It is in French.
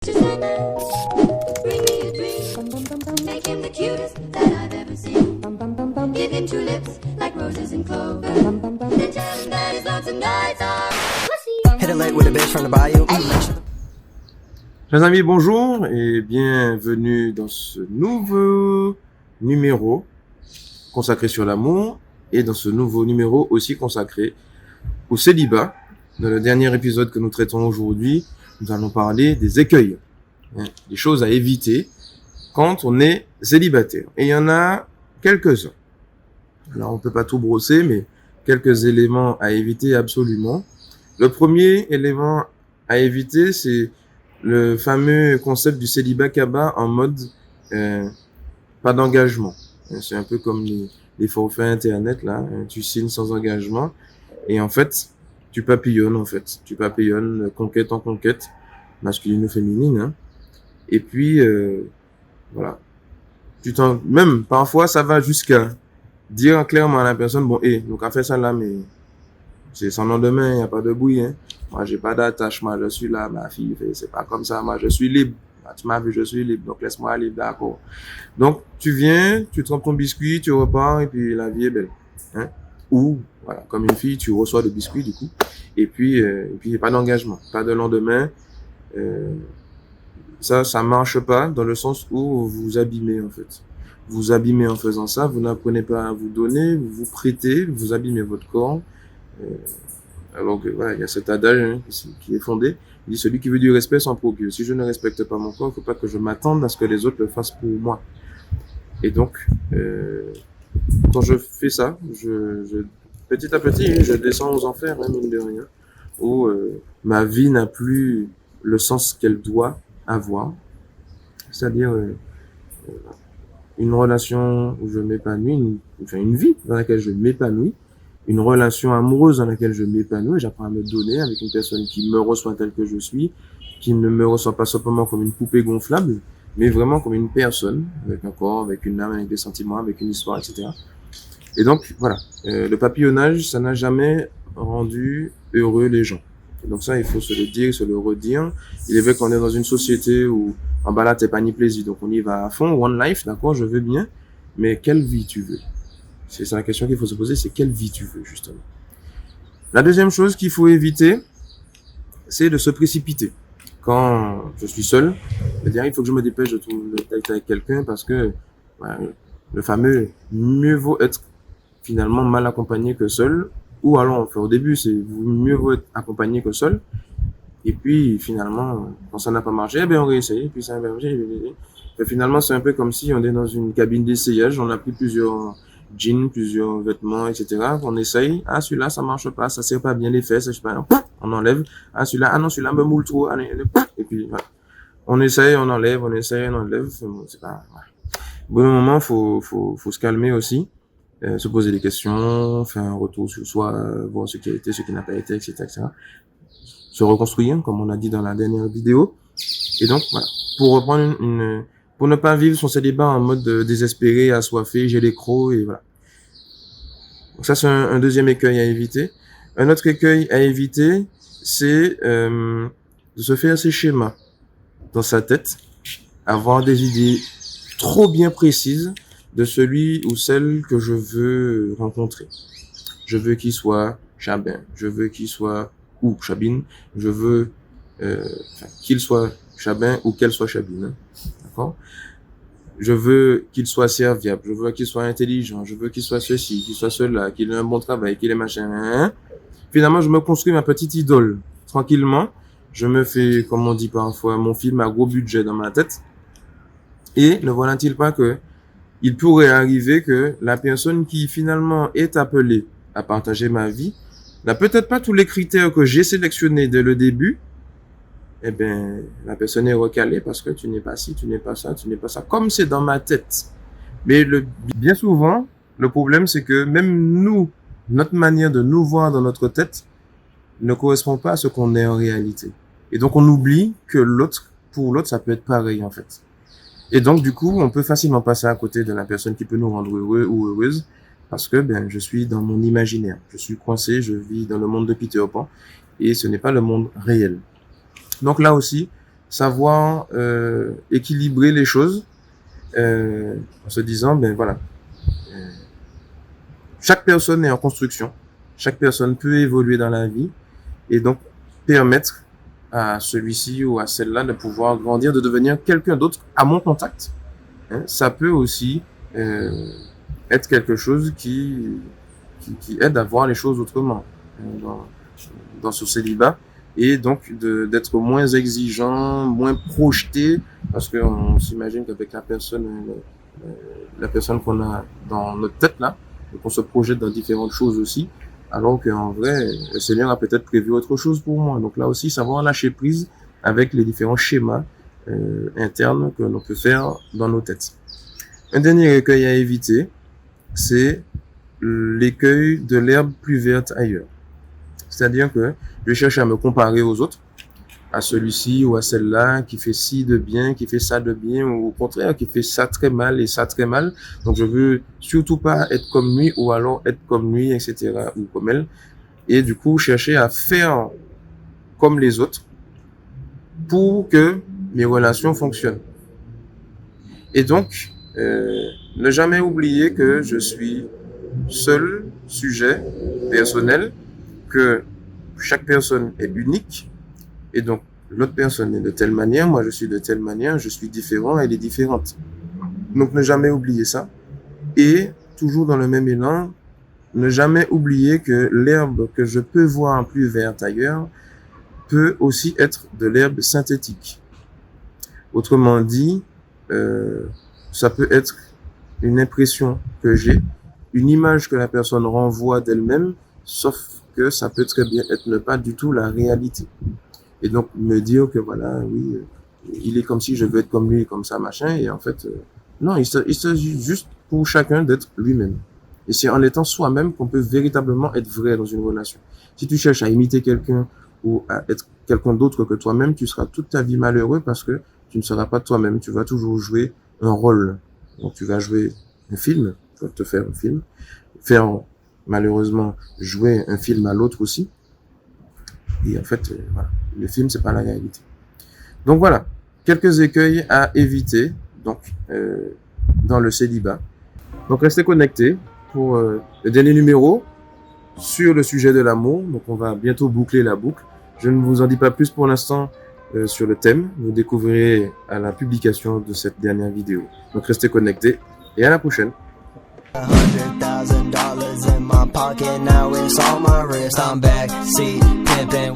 to Santa, bring me a dream. Make him the cutest that I've ever seen. Give him tulips like roses and clover. Then tell him that his lonesome nights are pussy. Hit it late with a bitch from the bayou. Chers amis, bonjour et bienvenue dans ce nouveau numéro consacré sur l'amour et dans ce nouveau numéro aussi consacré au célibat. Dans le dernier épisode que nous traitons aujourd'hui, nous allons parler des écueils, des choses à éviter quand on est célibataire. Et il y en a quelques-uns. Alors on peut pas tout brosser, mais quelques éléments à éviter absolument. Le premier élément à éviter, c'est le fameux concept du célibat Kaba en mode pas d'engagement. C'est un peu comme les forfaits internet là, tu signes sans engagement et en fait tu papillonnes conquête en conquête, masculine ou féminine, hein. Et puis voilà, même parfois ça va jusqu'à dire clairement à la personne bon donc à faire ça là, mais c'est sans lendemain, y a pas de bruit, hein. Moi, j'ai pas d'attachement, je suis là, ma fille, c'est pas comme ça, moi, je suis libre. Tu m'as vu, je suis libre, donc laisse-moi libre, d'accord. Donc, tu viens, tu trempes ton biscuit, tu repars, et puis la vie est belle, hein. Ou, voilà, comme une fille, tu reçois le biscuit, du coup, et puis, y a pas d'engagement, pas de lendemain, ça marche pas dans le sens où vous vous abîmez, en fait. Vous vous abîmez en faisant ça, vous n'apprenez pas à vous donner, vous vous prêtez, vous abîmez votre corps, alors que voilà, il y a cet adage qui est fondé. Il dit celui qui veut du respect s'en procure. Si je ne respecte pas mon corps, il ne faut pas que je m'attende à ce que les autres le fassent pour moi. Et donc, quand je fais ça, petit à petit, je descends aux enfers, hein, mine de rien, où ma vie n'a plus le sens qu'elle doit avoir. C'est-à-dire une relation où je m'épanouis, une vie dans laquelle je m'épanouis, une relation amoureuse dans laquelle je m'épanouis, j'apprends à me donner avec une personne qui me reçoit tel que je suis, qui ne me reçoit pas simplement comme une poupée gonflable, mais vraiment comme une personne, avec un corps, avec une âme, avec des sentiments, avec une histoire, etc. Et donc, voilà, le papillonnage, ça n'a jamais rendu heureux les gens. Et donc ça, il faut se le dire, se le redire. Il est vrai qu'on est dans une société où, en bas là, t'es pas ni plaisir, donc on y va à fond, one life, d'accord, je veux bien, mais quelle vie tu veux? C'est ça la question qu'il faut se poser, c'est quelle vie tu veux, justement. La deuxième chose qu'il faut éviter, c'est de se précipiter. Quand je suis seul, c'est-à-dire il faut que je me dépêche de trouver le contact avec quelqu'un parce que le fameux mieux vaut être finalement mal accompagné que seul, ou alors au début c'est mieux vaut être accompagné que seul, et puis finalement quand ça n'a pas marché, on réessaye, et puis ça n'a pas marché, et finalement c'est un peu comme si on est dans une cabine d'essayage, on a pris plusieurs jeans, plusieurs vêtements, etc. On essaye. Ah, celui-là, ça marche pas, ça serre pas bien les fesses, je sais pas. On enlève. Ah, celui-là, non, celui-là me moule trop. Et puis, voilà. On essaye, on enlève, on essaye, on enlève. C'est pas, voilà. Au bout d'un moment, faut se calmer aussi, se poser des questions, faire un retour sur soi, voir ce qui a été, ce qui n'a pas été, etc. Se reconstruire, comme on a dit dans la dernière vidéo. Et donc, voilà. Pour reprendre pour ne pas vivre son célibat en mode désespéré, assoiffé, j'ai les crocs et voilà. Donc ça, c'est un deuxième écueil à éviter. Un autre écueil à éviter, c'est de se faire ses schémas dans sa tête, avoir des idées trop bien précises de celui ou celle que je veux rencontrer. Je veux qu'il soit chabin, je veux qu'il soit ou chabine, je veux qu'il soit chabin ou qu'elle soit chabine, hein. D'accord? Je veux qu'il soit serviable, je veux qu'il soit intelligent, je veux qu'il soit ceci, qu'il soit cela, qu'il ait un bon travail, qu'il ait machin, hein. Finalement, je me construis ma petite idole. Tranquillement, je me fais, comme on dit parfois, mon film à gros budget dans ma tête. Et ne voilà-t-il pas que il pourrait arriver que la personne qui finalement est appelée à partager ma vie n'a peut-être pas tous les critères que j'ai sélectionnés dès le début. Eh ben, la personne est recalée parce que tu n'es pas ci, tu n'es pas ça, tu n'es pas ça. Comme c'est dans ma tête. Mais bien souvent, le problème, c'est que même nous, notre manière de nous voir dans notre tête ne correspond pas à ce qu'on est en réalité. Et donc, on oublie que pour l'autre, ça peut être pareil, en fait. Et donc, du coup, on peut facilement passer à côté de la personne qui peut nous rendre heureux ou heureuse parce que, je suis dans mon imaginaire. Je suis coincé, je vis dans le monde de Peter Pan et ce n'est pas le monde réel. Donc là aussi, savoir équilibrer les choses en se disant, ben voilà, chaque personne est en construction, chaque personne peut évoluer dans la vie et donc permettre à celui-ci ou à celle-là de pouvoir grandir, de devenir quelqu'un d'autre à mon contact. Ça peut aussi être quelque chose qui aide à voir les choses autrement dans ce célibat, et donc d'être moins exigeant, moins projeté, parce qu'on s'imagine qu'avec la personne qu'on a dans notre tête là, qu'on se projette dans différentes choses aussi, alors qu'en vrai, le Seigneur a peut-être prévu autre chose pour moi. Donc là aussi, savoir lâcher prise avec les différents schémas internes que l'on peut faire dans nos têtes. Un dernier écueil à éviter, c'est l'écueil de l'herbe plus verte ailleurs. C'est-à-dire que je cherche à me comparer aux autres, à celui-ci ou à celle-là qui fait ci de bien, qui fait ça de bien, ou au contraire qui fait ça très mal et ça très mal. Donc je veux surtout pas être comme lui ou alors être comme lui, etc. ou comme elle. Et du coup chercher à faire comme les autres pour que mes relations fonctionnent. Et donc ne jamais oublier que je suis seul sujet personnel, que chaque personne est unique. Et donc, l'autre personne est de telle manière, moi je suis de telle manière, je suis différent, elle est différente. Donc, ne jamais oublier ça. Et, toujours dans le même élan, ne jamais oublier que l'herbe que je peux voir plus verte ailleurs peut aussi être de l'herbe synthétique. Autrement dit, ça peut être une impression que j'ai, une image que la personne renvoie d'elle-même, sauf que ça peut très bien être ne pas du tout la réalité. Et donc, me dire que voilà, oui, il est comme si je veux être comme lui, comme ça, machin. Et en fait, non, il s'agit juste pour chacun d'être lui-même. Et c'est en étant soi-même qu'on peut véritablement être vrai dans une relation. Si tu cherches à imiter quelqu'un ou à être quelqu'un d'autre que toi-même, tu seras toute ta vie malheureux parce que tu ne seras pas toi-même. Tu vas toujours jouer un rôle. Donc, tu vas jouer un film, tu vas te faire un film, faire malheureusement jouer un film à l'autre aussi. Et en fait, voilà, le film, c'est pas la réalité. Donc voilà, quelques écueils à éviter donc dans le célibat. Donc restez connectés pour le dernier numéro sur le sujet de l'amour. Donc on va bientôt boucler la boucle. Je ne vous en dis pas plus pour l'instant sur le thème. Vous découvrirez à la publication de cette dernière vidéo. Donc restez connectés et à la prochaine. $100,000 in my pocket, now it's on my wrist. I'm back, see, pimpin'.